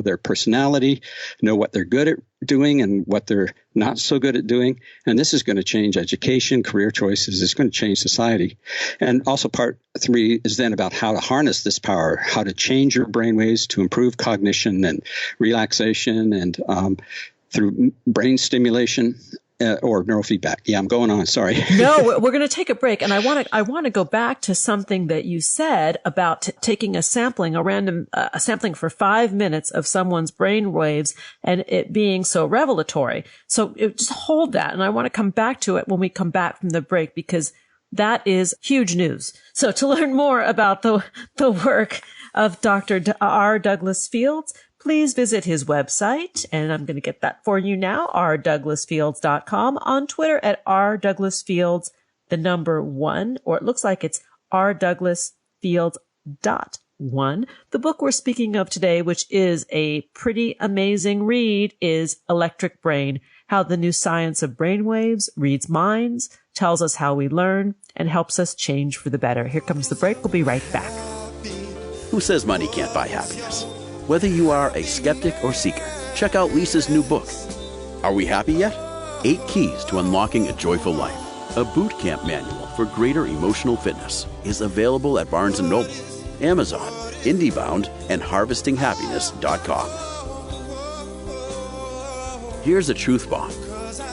[SPEAKER 4] their personality, know what they're good at doing and what they're not so good at doing. And this is going to change education, career choices. It's going to change society. And also part 3 is then about how to harness this power, how to change your brainwaves to improve cognition and relaxation, and through brain stimulation. Or neurofeedback. Yeah, I'm going on. Sorry.
[SPEAKER 2] No, we're going to take a break. And I want to go back to something that you said about taking a sampling for 5 minutes of someone's brain waves, and it being so revelatory. So just hold that. And I want to come back to it when we come back from the break, because that is huge news. So to learn more about the work of Dr. R. Douglas Fields, please visit his website, and I'm going to get that for you now, rdouglasfields.com, on Twitter at rdouglasfields, the number 1, or it looks like it's rdouglasfields.1. The book we're speaking of today, which is a pretty amazing read, is Electric Brain, How the New Science of Brainwaves Reads Minds, Tells Us How We Learn, and Helps Us Change for the Better. Here comes the break. We'll be right back.
[SPEAKER 1] Who says money can't buy happiness? Whether you are a skeptic or seeker, check out Lisa's new book. Are we happy yet? 8 Keys to Unlocking a Joyful Life, a boot camp manual for greater emotional fitness, is available at Barnes & Noble, Amazon, IndieBound, and HarvestingHappiness.com. Here's a truth bomb.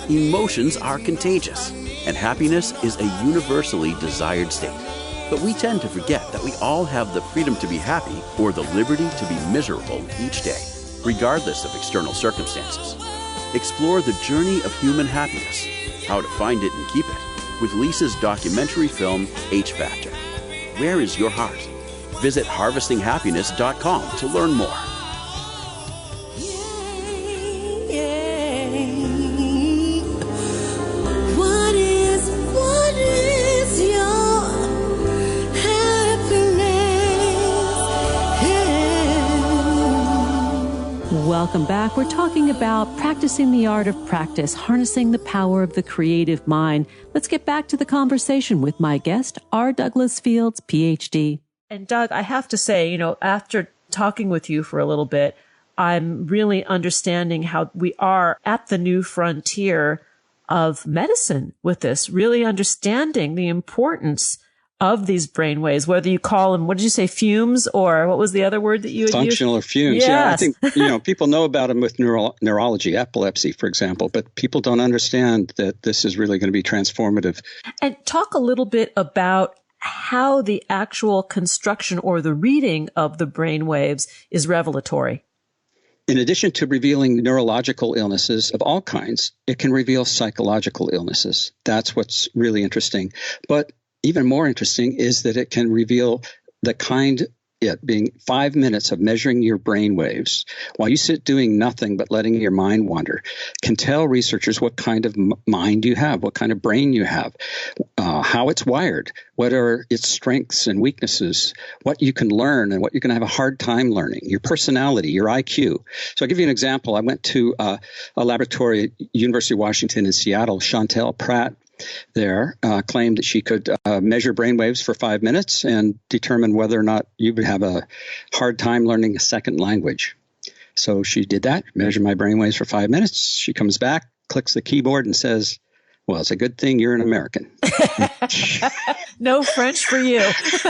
[SPEAKER 1] Emotions are contagious, and happiness is a universally desired state. But we tend to forget that we all have the freedom to be happy or the liberty to be miserable each day, regardless of external circumstances. Explore the journey of human happiness, how to find it and keep it, with Lisa's documentary film, H Factor. Where is your heart? Visit harvestinghappiness.com to learn more.
[SPEAKER 2] Welcome back. We're talking about practicing the art of practice, harnessing the power of the creative mind. Let's get back to the conversation with my guest, R. Douglas Fields, Ph.D. And Doug, I have to say, after talking with you for a little bit, I'm really understanding how we are at the new frontier of medicine with this, really understanding the importance of these brainwaves, whether you call them, what did you say, fumes, or what was the other word that you had
[SPEAKER 4] Functional
[SPEAKER 2] used?
[SPEAKER 4] or fumes.
[SPEAKER 2] Yes.
[SPEAKER 4] Yeah, I think, people know about them with neurology, epilepsy, for example, but people don't understand that this is really going to be transformative.
[SPEAKER 2] And talk a little bit about how the actual construction or the reading of the brainwaves is revelatory.
[SPEAKER 4] In addition to revealing neurological illnesses of all kinds, it can reveal psychological illnesses. That's what's really interesting. But even more interesting is that it can reveal the kind, it being 5 minutes of measuring your brain waves while you sit doing nothing but letting your mind wander, can tell researchers what kind of mind you have, what kind of brain you have, how it's wired, what are its strengths and weaknesses, what you can learn and what you're going to have a hard time learning, your personality, your IQ. So I'll give you an example. I went to a laboratory at University of Washington in Seattle. Chantel Pratt there claimed that she could measure brainwaves for 5 minutes and determine whether or not you would have a hard time learning a second language. So she did that, measured my brainwaves for 5 minutes. She comes back, clicks the keyboard and says, well, it's a good thing you're an American.
[SPEAKER 2] No French for you.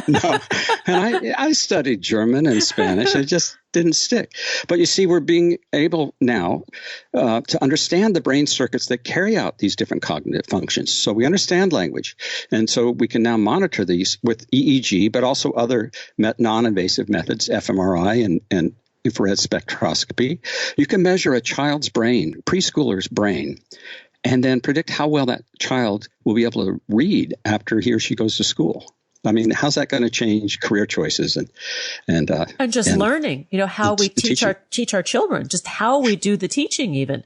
[SPEAKER 4] No. And I studied German and Spanish. It just didn't stick. But you see, we're being able now to understand the brain circuits that carry out these different cognitive functions. So we understand language. And so we can now monitor these with EEG, but also other non-invasive methods, fMRI and infrared spectroscopy. You can measure a child's brain, preschooler's brain, and then predict how well that child will be able to read after he or she goes to school. I mean, how's that going to change career choices and
[SPEAKER 2] just learning, how we teach our children, just how we do the teaching even.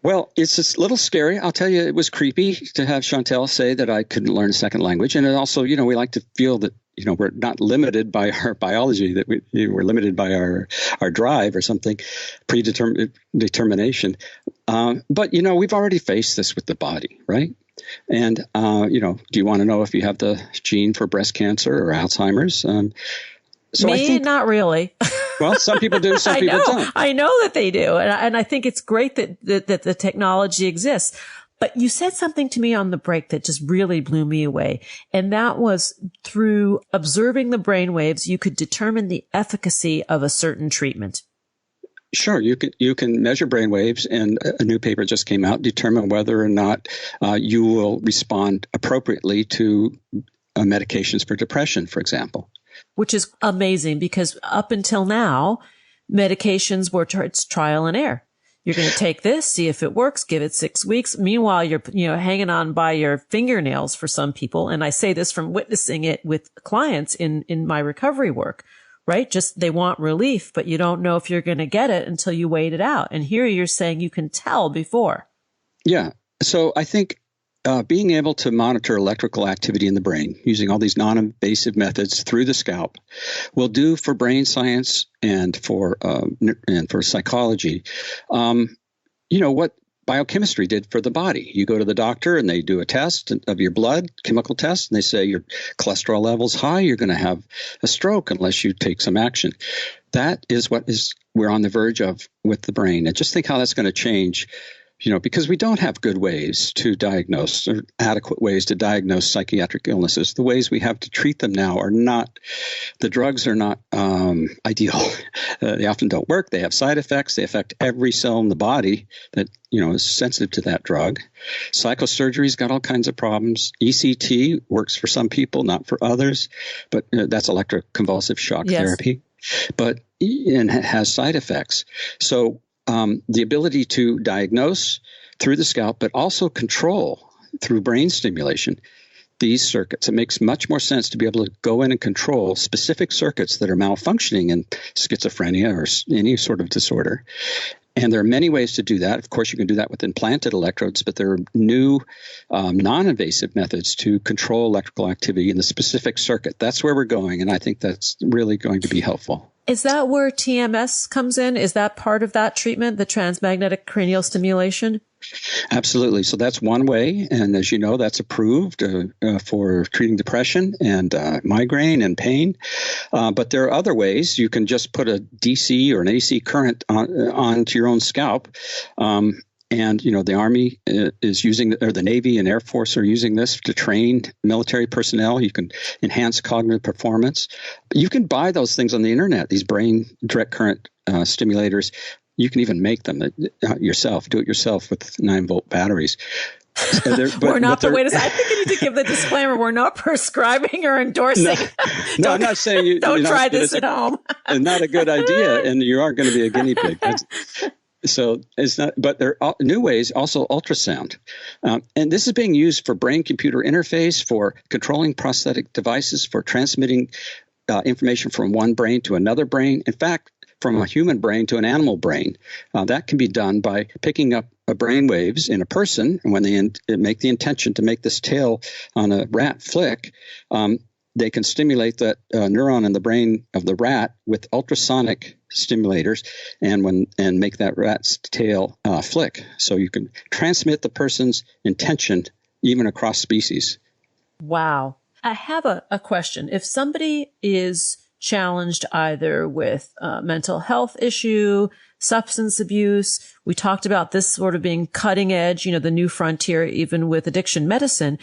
[SPEAKER 4] Well, it's a little scary. I'll tell you, it was creepy to have Chantel say that I couldn't learn a second language. And it also, we like to feel that, we're not limited by our biology, that we're limited by our drive or something, determination. But, we've already faced this with the body, right? And, do you want to know if you have the gene for breast cancer or Alzheimer's? So I think,
[SPEAKER 2] not really.
[SPEAKER 4] Well, some people do, some people don't.
[SPEAKER 2] I know that they do. And I think it's great that the technology exists. But you said something to me on the break that just really blew me away. And that was through observing the brainwaves, you could determine the efficacy of a certain treatment.
[SPEAKER 4] Sure, you can measure brainwaves, and a new paper just came out, determine whether or not you will respond appropriately to medications for depression, for example. Which
[SPEAKER 2] is amazing, because up until now, medications were it's trial and error. You're going to take this, see if it works, give it 6 weeks. Meanwhile, you're hanging on by your fingernails for some people. And I say this from witnessing it with clients in my recovery work, right? Just they want relief, but you don't know if you're going to get it until you wait it out. And here you're saying you can tell before.
[SPEAKER 4] Yeah. So I think being able to monitor electrical activity in the brain using all these non-invasive methods through the scalp will do for brain science and for psychology. What biochemistry did for the body. You go to the doctor and they do a test of your blood, chemical test, and they say your cholesterol level's high, you're going to have a stroke unless you take some action. That is what we're on the verge of with the brain. And just think how that's going to change. Because we don't have good ways to diagnose or adequate ways to diagnose psychiatric illnesses. The ways we have to treat them now are not, the drugs are not ideal. They often don't work. They have side effects. They affect every cell in the body that, is sensitive to that drug. Psychosurgery's got all kinds of problems. ECT works for some people, not for others, but that's electroconvulsive shock therapy. But and has side effects. So the ability to diagnose through the scalp, but also control through brain stimulation these circuits. It makes much more sense to be able to go in and control specific circuits that are malfunctioning in schizophrenia or any sort of disorder. And there are many ways to do that. Of course, you can do that with implanted electrodes, but there are new non-invasive methods to control electrical activity in the specific circuit. That's where we're going, and I think that's really going to be helpful.
[SPEAKER 2] Is that where TMS comes in? Is that part of that treatment, the transmagnetic cranial stimulation?
[SPEAKER 4] Absolutely. So that's one way. And as you know, that's approved for treating depression and migraine and pain. But there are other ways. You can just put a DC or an AC current onto your own scalp. And, the Army is using, or the Navy and Air Force are using this to train military personnel. You can enhance cognitive performance. You can buy those things on the internet, these brain direct current stimulators. You can even make them yourself, do it yourself with 9-volt batteries.
[SPEAKER 2] We're not the way to say. I think you need to give the disclaimer. We're not prescribing or endorsing.
[SPEAKER 4] No, I'm not saying you
[SPEAKER 2] don't try this at home.
[SPEAKER 4] It's not a good idea, and you aren't going to be a guinea pig. So it's not, but there are new ways, also ultrasound. And this is being used for brain-computer interface, for controlling prosthetic devices, for transmitting information from one brain to another brain. In fact, from a human brain to an animal brain. That can be done by picking up brain waves in a person, and when they make the intention to make this tail on a rat flick, they can stimulate that neuron in the brain of the rat with ultrasonic stimulators and make that rat's tail flick. So you can transmit the person's intention even across species.
[SPEAKER 2] Wow. I have a question. If somebody is challenged either with a mental health issue, substance abuse, we talked about this sort of being cutting edge, the new frontier, even with addiction medicine.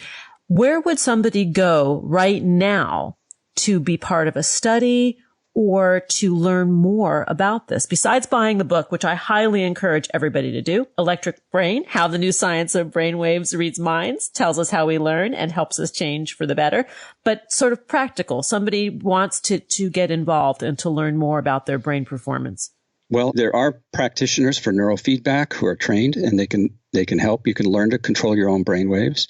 [SPEAKER 2] Where would somebody go right now to be part of a study or to learn more about this? Besides buying the book, which I highly encourage everybody to do, Electric Brain, How the New Science of Brainwaves Reads Minds, tells us how we learn and helps us change for the better. But sort of practical, somebody wants to get involved and to learn more about their brain performance.
[SPEAKER 4] Well, there are practitioners for neurofeedback who are trained, and they can help. You can learn to control your own brain waves.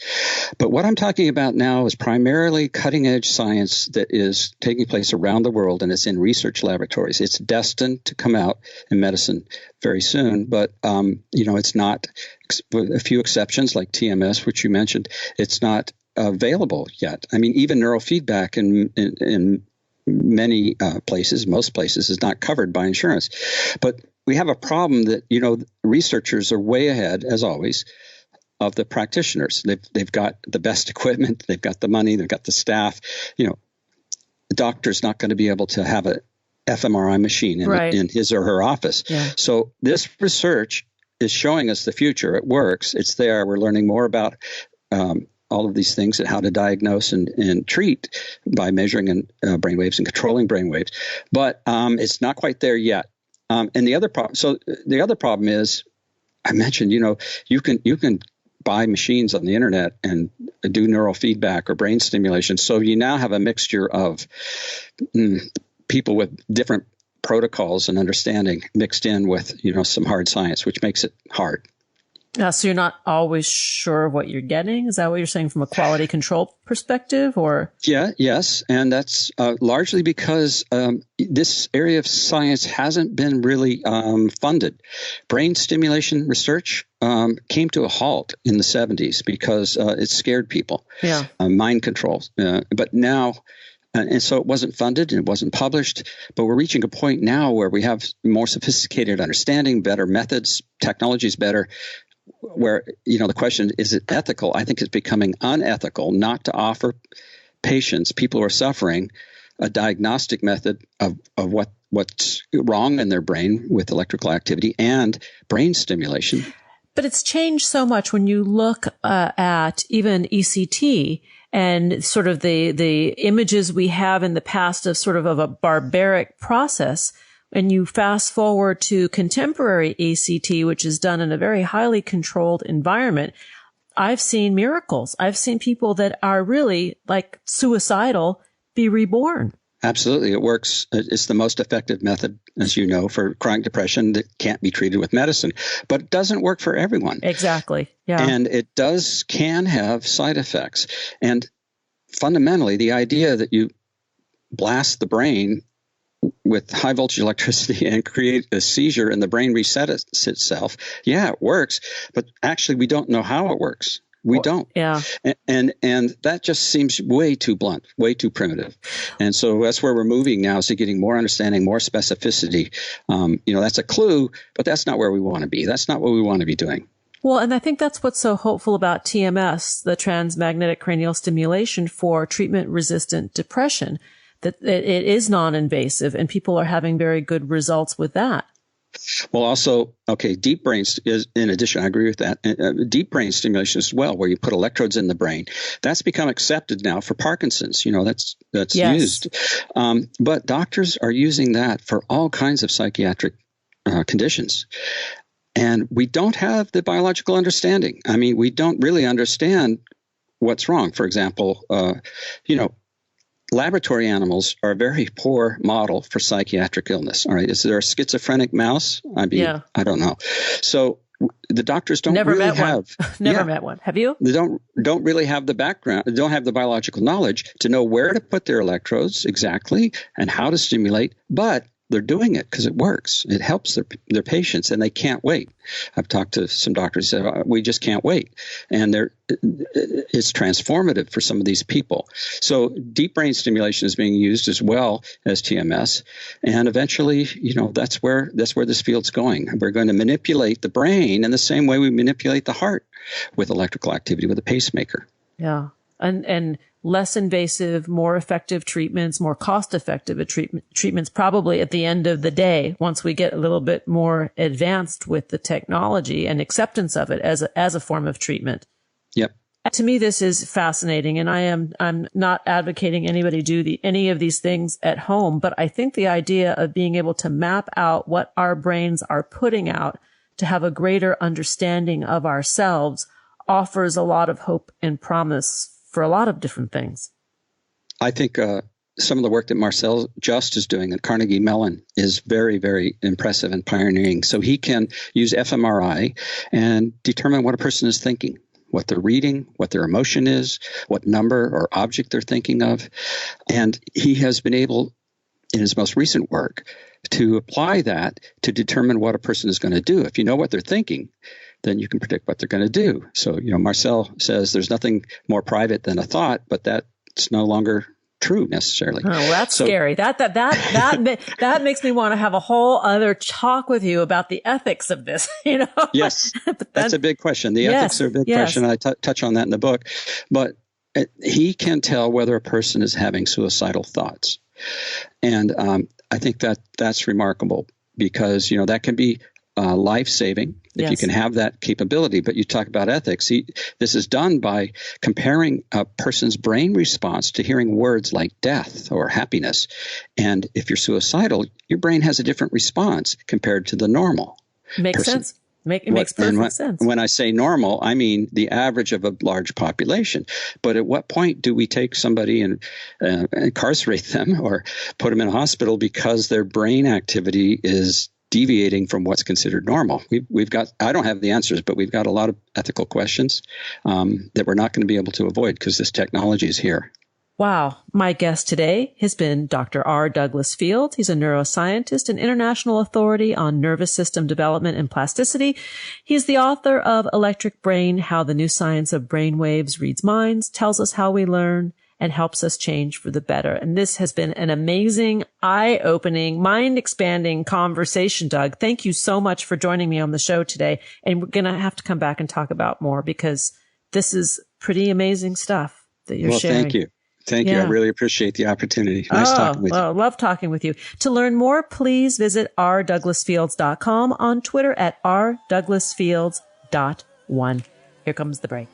[SPEAKER 4] But what I'm talking about now is primarily cutting-edge science that is taking place around the world, and it's in research laboratories. It's destined to come out in medicine very soon, but it's not, with a few exceptions like TMS, which you mentioned, it's not available yet. I mean, even neurofeedback in many places, most places, is not covered by insurance. But we have a problem that, researchers are way ahead, as always, of the practitioners. They've got the best equipment, they've got the money, they've got the staff. The doctor's not going to be able to have a fMRI machine in his or her office. Yeah. So this research is showing us the future. It works. It's there. We're learning more about all of these things and how to diagnose and treat by measuring brainwaves and controlling brainwaves. But it's not quite there yet. And the other problem is, I mentioned, you can buy machines on the internet and do neural feedback or brain stimulation. So you now have a mixture of people with different protocols and understanding mixed in with, some hard science, which makes it hard.
[SPEAKER 2] So you're not always sure what you're getting? Is that what you're saying from a quality control perspective, or?
[SPEAKER 4] Yes. And that's largely because this area of science hasn't been really funded. Brain stimulation research came to a halt in the 70s because it scared people. Yeah. Mind control. But now, and so it wasn't funded and it wasn't published, but we're reaching a point now where we have more sophisticated understanding, better methods, technology is better, where, the question, is it ethical? I think it's becoming unethical not to offer patients, people who are suffering, a diagnostic method of what's wrong in their brain with electrical activity and brain stimulation.
[SPEAKER 2] But it's changed so much when you look at even ECT and sort of the images we have in the past of sort of a barbaric process. And you fast forward to contemporary ECT, which is done in a very highly controlled environment. I've seen miracles. I've seen people that are really like suicidal be reborn.
[SPEAKER 4] Absolutely. It works. It's the most effective method, as you know, for chronic depression that can't be treated with medicine. But it doesn't work for everyone.
[SPEAKER 2] Exactly. Yeah.
[SPEAKER 4] And it can have side effects. And fundamentally, the idea that you blast the brain with high voltage electricity and create a seizure and the brain resets itself, yeah, it works. But actually, we don't know how it works. We don't.
[SPEAKER 2] Yeah.
[SPEAKER 4] And that just seems way too blunt, way too primitive. And so that's where we're moving now, is to getting more understanding, more specificity. That's a clue, but that's not where we want to be. That's not what we want to be doing.
[SPEAKER 2] Well, and I think that's what's so hopeful about TMS, the Transmagnetic Cranial Stimulation for treatment-resistant depression, that it is non-invasive and people are having very good results with that.
[SPEAKER 4] Well, also, deep brain is, in addition, I agree with that. Deep brain stimulation as well, where you put electrodes in the brain. That's become accepted now for Parkinson's. That's
[SPEAKER 2] yes.
[SPEAKER 4] used. But doctors are using that for all kinds of psychiatric conditions. And we don't have the biological understanding. I mean, we don't really understand what's wrong. For example, laboratory animals are a very poor model for psychiatric illness. All right. Is there a schizophrenic mouse? I don't know. So the doctors don't
[SPEAKER 2] Never
[SPEAKER 4] really
[SPEAKER 2] met
[SPEAKER 4] have.
[SPEAKER 2] One. Never met one. Have you?
[SPEAKER 4] They don't really have the background. They don't have the biological knowledge to know where to put their electrodes exactly and how to stimulate. But they're doing it because it works. It helps their patients, and they can't wait. I've talked to some doctors who say, we just can't wait. And it's transformative for some of these people. So deep brain stimulation is being used as well as TMS. And eventually, that's where this field's going. We're going to manipulate the brain in the same way we manipulate the heart with electrical activity with a pacemaker.
[SPEAKER 2] Yeah. And less invasive, more effective treatments, more cost-effective treatments probably at the end of the day, once we get a little bit more advanced with the technology and acceptance of it as a form of treatment.
[SPEAKER 4] Yep.
[SPEAKER 2] To me, this is fascinating, and I'm not advocating anybody do any of these things at home, but I think the idea of being able to map out what our brains are putting out to have a greater understanding of ourselves offers a lot of hope and promise for a lot of different things.
[SPEAKER 4] I think some of the work that Maisel Just is doing at Carnegie Mellon is very, very impressive and pioneering. So he can use fMRI and determine what a person is thinking, what they're reading, what their emotion is, what number or object they're thinking of. And he has been able, in his most recent work, to apply that to determine what a person is going to do. If you know what they're thinking, then you can predict what they're going to do. So, Maisel says there's nothing more private than a thought, but that's no longer true necessarily.
[SPEAKER 2] Oh, well, that's scary. That makes me want to have a whole other talk with you about the ethics of this, Yes.
[SPEAKER 4] That's a big question. The ethics are a big question. I touch on that in the book, but he can tell whether a person is having suicidal thoughts. And I think that's remarkable because, that can be life-saving if you can have that capability. But you talk about ethics. This is done by comparing a person's brain response to hearing words like death or happiness. And if you're suicidal, your brain has a different response compared to the normal
[SPEAKER 2] Makes
[SPEAKER 4] person.
[SPEAKER 2] Sense. It makes perfect sense.
[SPEAKER 4] When I say normal, I mean the average of a large population. But at what point do we take somebody and incarcerate them or put them in a hospital because their brain activity is deviating from what's considered normal? We've got, I don't have the answers, but we've got a lot of ethical questions that we're not going to be able to avoid because this technology is here.
[SPEAKER 2] Wow. My guest today has been Dr. R. Douglas Fields. He's a neuroscientist and international authority on nervous system development and plasticity. He's the author of Electric Brain, How the New Science of Brain Waves Reads Minds, Tells Us How We Learn, and Helps Us Change for the Better. And this has been an amazing, eye-opening, mind-expanding conversation, Doug. Thank you so much for joining me on the show today. And we're going to have to come back and talk about more because this is pretty amazing stuff that you're sharing.
[SPEAKER 4] Thank you. Thank you. I really appreciate the opportunity. Nice talking with you.
[SPEAKER 2] I love talking with you. To learn more, please visit rdouglasfields.com, on Twitter at rdouglasfields.1. Here comes the break.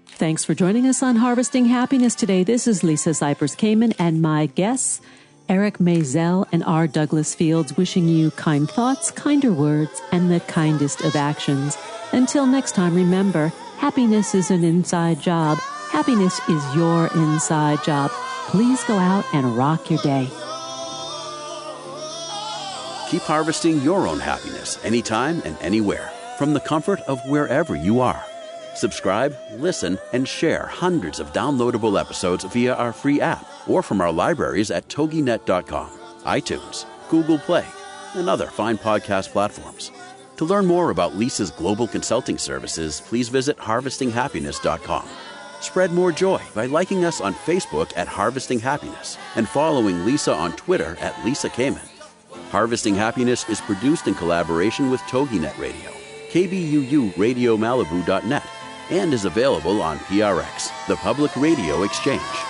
[SPEAKER 2] Thanks for joining us on Harvesting Happiness today. This is Lisa Cypers Kamen and my guests, Eric Maisel and R. Douglas Fields, wishing you kind thoughts, kinder words, and the kindest of actions. Until next time, remember, happiness is an inside job. Happiness is your inside job. please go out and rock your day.
[SPEAKER 1] Keep harvesting your own happiness anytime and anywhere from the comfort of wherever you are. Subscribe, listen, and share hundreds of downloadable episodes via our free app or from our libraries at toginet.com, iTunes, Google Play, and other fine podcast platforms. To learn more about Lisa's global consulting services, please visit harvestinghappiness.com. Spread more joy by liking us on Facebook at Harvesting Happiness and following Lisa on Twitter at Lisa Kamen. Harvesting Happiness is produced in collaboration with TogiNet Radio, KBUU Radio Malibu.net, and is available on PRX, the Public Radio Exchange.